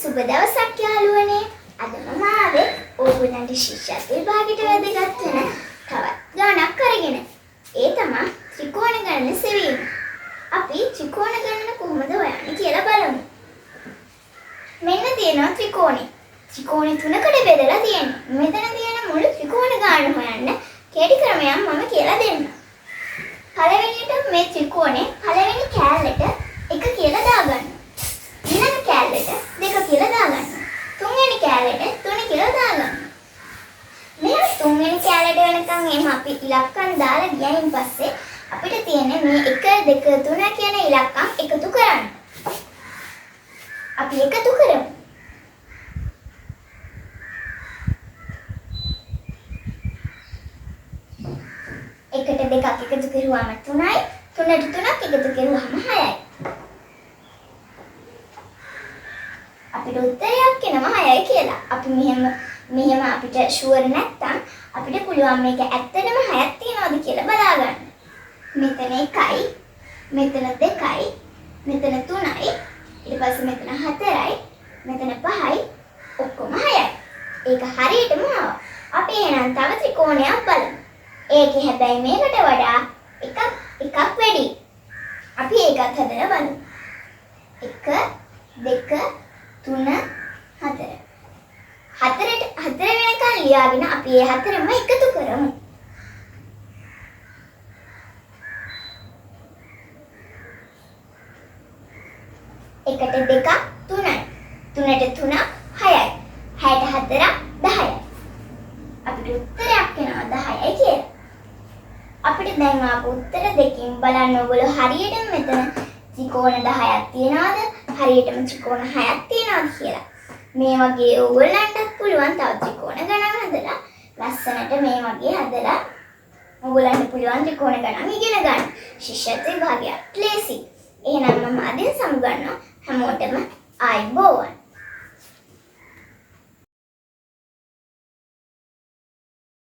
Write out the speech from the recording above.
සුබ දවසක් යාළුවනේ. අද මම ආවේ ඕගොල්ලන්ට ශිෂ්‍යත්ව විභාගයට වැදගත් වෙන තවත් ගණනක් අරගෙන. ඒ තමයි ත්‍රිකෝණ ගණන සෙවීම. අපි ත්‍රිකෝණ ගණන කොහොමද හොයන්නේ කියලා බලමු. මෙන්න තියෙනවා ත්‍රිකෝණය. ත්‍රිකෝණ තුනකට බෙදලා තියෙනවා. මෙතන තියෙන මුළු ත්‍රිකෝණ ගණන හොයන්න කැටි ක්‍රමයක් මම කියලා දෙන්නම්. පළවෙනියට මේ ත්‍රිකෝණේ පළවෙනි කෑල්ලට 1 කියලා දාගන්න. ඊළඟ කෑල්ලට 2 කියලා දාගන්න. තුන්වෙනි කෑල්ලට 3 කියලා දාගන්න. මෙහෙම තුන්වෙනි කෑල්ලට වෙනකන් එහෙම අපි ඉලක්කම් දාලා ගියයින් පස්සේ අපිට තියෙන්නේ මේ 1 2 3 කියන ඉලක්කම් එකතු කරන්න. අපි එකතු කරමු. 1ට 2ක් එකතු කරුවාම 3යි 3ට 3ක් එකතු කරුවාම 6යි. අපිට උත්තරයක් එනවා 6යි කියලා. අපි මෙහෙම අපිට ෂුවර් නැත්තම් අපිට පුළුවන් මේක ඇත්තටම 6ක් තියනවද කියලා බලාගන්න. මෙතන 1යි, මෙතන 2යි, මෙතන 3යි, ඊට පස්සේ මෙතන 4යි, මෙතන 5යි, ඔක්කොම 6යි. ඒක හරියටම ආවා. අපි එහෙනම් තව ත්‍රිකෝණයක් බලමු. ඒකේ හැබැයි මේකට වඩා එකක් වැඩි. අපි ඒකත් හදලා බලමු. 1 2 3 4. හතර වෙනකන් ලියාගෙන අපි ඒ හතරම එකතු කරමු. එකට 2ක් 3යි. 3ට 3ක් 6යි. 6ට 4ක් 10යි. අපිට උත්තරයක් එනවා 10යි කියලා. අපිට දැන් ආපු උත්තර දෙකකින් බලන්න ඕගොල්ලෝ හරියටම මෙතන ත්‍රිකෝණ 10ක් තියනවාද? හරියටම ත්‍රිකෝණ 6ක් තියනවාද කියලා. මේ වගේ ඕගොල්ලන්ටත් පුළුවන් තව ත්‍රිකෝණ ගණන් හදලා ලස්සනට මේ වගේ හදලා ඕගොල්ලන්ට පුළුවන් ත්‍රිකෝණ ගණන් ඉගෙන ගන්න. ශිෂ්‍යත්ව විභාගයක් ලේසි. එහෙනම් මම අදින් සමුගන්නවා හැමෝටම ආයුබෝවන්.